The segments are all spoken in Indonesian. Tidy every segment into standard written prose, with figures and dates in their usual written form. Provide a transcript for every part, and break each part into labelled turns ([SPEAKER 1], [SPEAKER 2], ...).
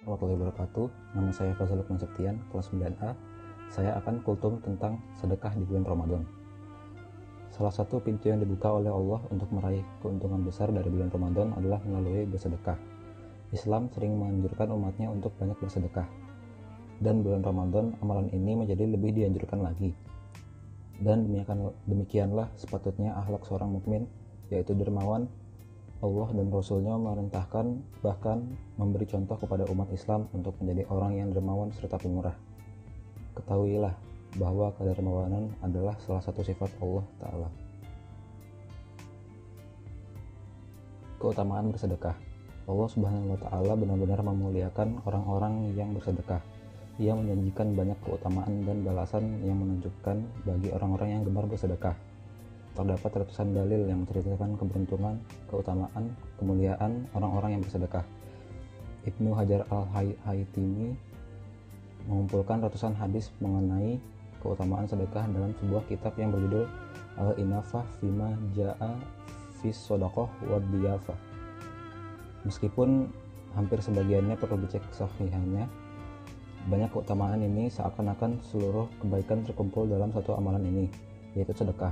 [SPEAKER 1] warahmatullahi wabarakatuh. Nama saya Fazal Lukman Septian, kelas 9A. Saya akan kultum tentang sedekah di bulan Ramadan. Salah satu pintu yang dibuka oleh Allah untuk meraih keuntungan besar dari bulan Ramadan adalah melalui bersedekah. Islam sering menganjurkan umatnya untuk banyak bersedekah. Dan bulan Ramadan, amalan ini menjadi lebih dianjurkan lagi. Dan demikianlah sepatutnya akhlak seorang mukmin, yaitu dermawan. Allah dan Rasul-Nya memerintahkan, bahkan memberi contoh kepada umat Islam untuk menjadi orang yang dermawan serta pemurah. Ketahuilah bahwa kedermawanan adalah salah satu sifat Allah Ta'ala. Keutamaan bersedekah. Allah Subhanahu wa Ta'ala benar-benar memuliakan orang-orang yang bersedekah. Ia menjanjikan banyak keutamaan dan balasan yang menunjukkan bagi orang-orang yang gemar bersedekah. Terdapat ratusan dalil yang menceritakan keberuntungan, keutamaan, kemuliaan orang-orang yang bersedekah. Ibnu Hajar al-Haytimi mengumpulkan ratusan hadis mengenai keutamaan sedekah dalam sebuah kitab yang berjudul Al-Inafah Fima Ja'a Fis Shadaqah wa Diyafah. Meskipun hampir sebagiannya perlu dicek kesahihannya, banyak keutamaan ini seakan-akan seluruh kebaikan terkumpul dalam satu amalan ini, yaitu sedekah.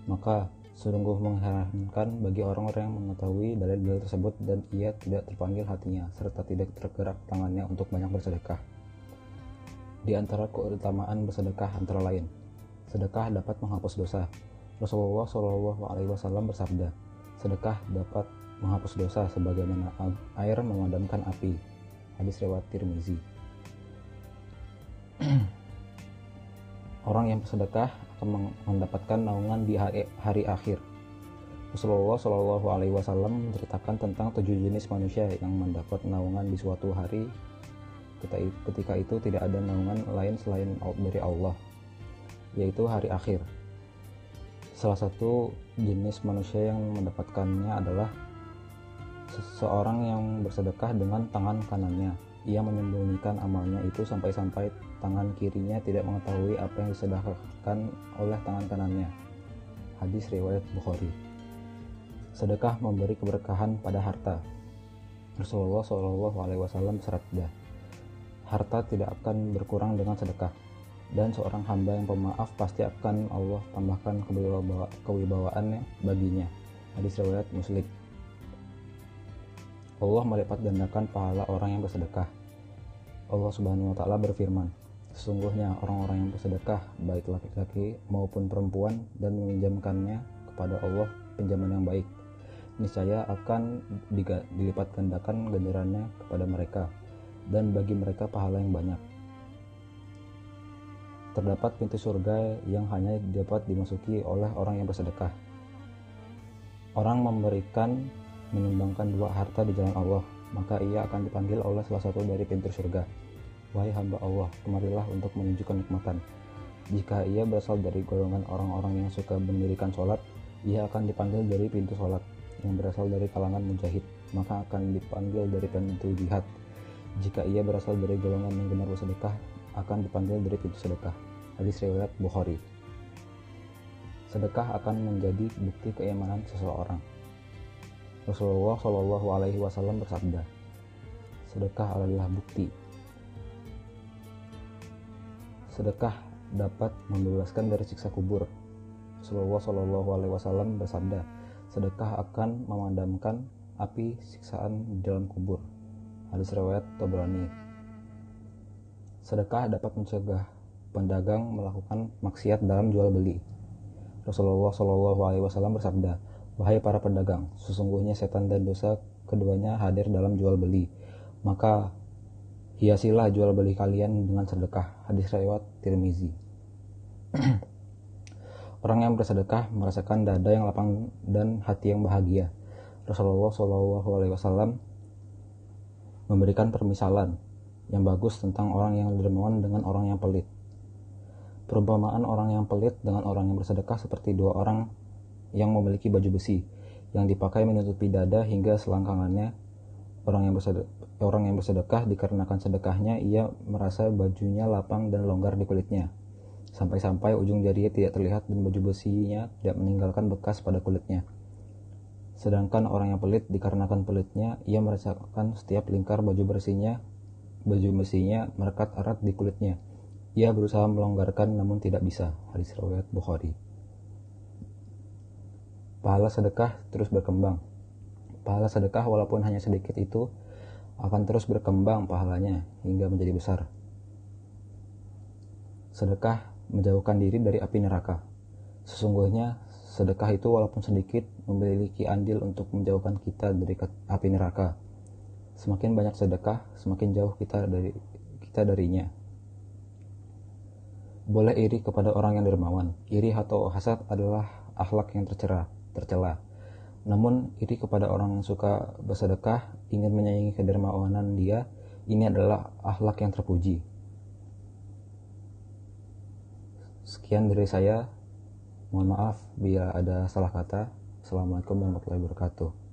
[SPEAKER 1] Maka sungguh mengherankan bagi orang-orang yang mengetahui dalil-dalil tersebut dan ia tidak terpanggil hatinya serta tidak tergerak tangannya untuk banyak bersedekah. Di antara keutamaan bersedekah antara lain, sedekah dapat menghapus dosa. Rasulullah SAW bersabda, sedekah dapat menghapus dosa sebagaimana air memadamkan api. Hadis riwayat Tirmizi. Orang yang bersedekah akan mendapatkan naungan di hari akhir. Rasulullah SAW menceritakan tentang 7 jenis manusia yang mendapat naungan di suatu hari. Ketika itu tidak ada naungan lain selain dari Allah, yaitu hari akhir. Salah satu jenis manusia yang mendapatkannya adalah seseorang yang bersedekah dengan tangan kanannya. Ia menyembunyikan amalnya itu sampai-sampai tangan kirinya tidak mengetahui apa yang disedekahkan oleh tangan kanannya. Hadis riwayat Bukhari. Sedekah memberi keberkahan pada harta. Rasulullah SAW bersabda, harta tidak akan berkurang dengan sedekah, dan seorang hamba yang pemaaf pasti akan Allah tambahkan kewibawaannya baginya. Hadis riwayat Muslim. Allah melipat gandakan pahala orang yang bersedekah. Allah Subhanahu wa Ta'ala berfirman, sesungguhnya orang-orang yang bersedekah, baik laki-laki maupun perempuan, dan meminjamkannya kepada Allah pinjaman yang baik, niscaya akan dilipat gandakan ganjarannya kepada mereka, dan bagi mereka pahala yang banyak. Terdapat pintu surga yang hanya dapat dimasuki oleh orang yang bersedekah. Orang menyumbangkan 2 harta di jalan Allah, maka ia akan dipanggil oleh salah satu dari pintu surga. Wahai hamba Allah, kemarilah untuk menunjukkan nikmatan. Jika ia berasal dari golongan orang-orang yang suka mendirikan sholat, ia akan dipanggil dari pintu sholat. Yang berasal dari kalangan mujahid, maka akan dipanggil dari pintu jihad. Jika ia berasal dari golongan yang gemar bersedekah, akan dipanggil dari pintu sedekah. Hadis riwayat Bukhari. Sedekah akan menjadi bukti keimanan seseorang. Rasulullah SAW bersabda, sedekah adalah bukti. Sedekah dapat membebaskan dari siksa kubur. Rasulullah SAW bersabda, sedekah akan memadamkan api siksaan di dalam kubur. Hadis riwayat Tabrani. Sedekah dapat mencegah pedagang melakukan maksiat dalam jual beli. Rasulullah SAW bersabda, wahai para pedagang, sesungguhnya setan dan dosa keduanya hadir dalam jual beli. Maka hiasilah jual beli kalian dengan sedekah. Hadis riwayat Tirmizi. Orang yang bersedekah merasakan dada yang lapang dan hati yang bahagia. Rasulullah SAW memberikan permisalan yang bagus tentang orang yang dermawan dengan orang yang pelit. Perumpamaan orang yang pelit dengan orang yang bersedekah seperti 2 orang yang memiliki baju besi yang dipakai menutupi dada hingga selangkangannya. Orang yang bersedekah dikarenakan sedekahnya ia merasa bajunya lapang dan longgar di kulitnya, sampai-sampai ujung jarinya tidak terlihat dan baju besinya tidak meninggalkan bekas pada kulitnya. Sedangkan orang yang pelit, dikarenakan pelitnya, ia merasakan setiap lingkar baju besinya merekat erat di kulitnya. Ia berusaha melonggarkan namun tidak bisa. Hadis riwayat Bukhari. Pahala sedekah terus berkembang. Pahala sedekah walaupun hanya sedikit itu akan terus berkembang pahalanya hingga menjadi besar. Sedekah menjauhkan diri dari api neraka. Sesungguhnya sedekah itu walaupun sedikit memiliki andil untuk menjauhkan kita dari api neraka. Semakin banyak sedekah, semakin jauh kita darinya. Boleh iri kepada orang yang dermawan. Iri atau hasad adalah akhlak yang tercela. Namun iri kepada orang yang suka bersedekah, ingin menyayangi kedermawanan dia, ini adalah akhlak yang terpuji. Sekian dari saya. Mohon maaf bila ada salah kata. Assalamualaikum warahmatullahi wabarakatuh.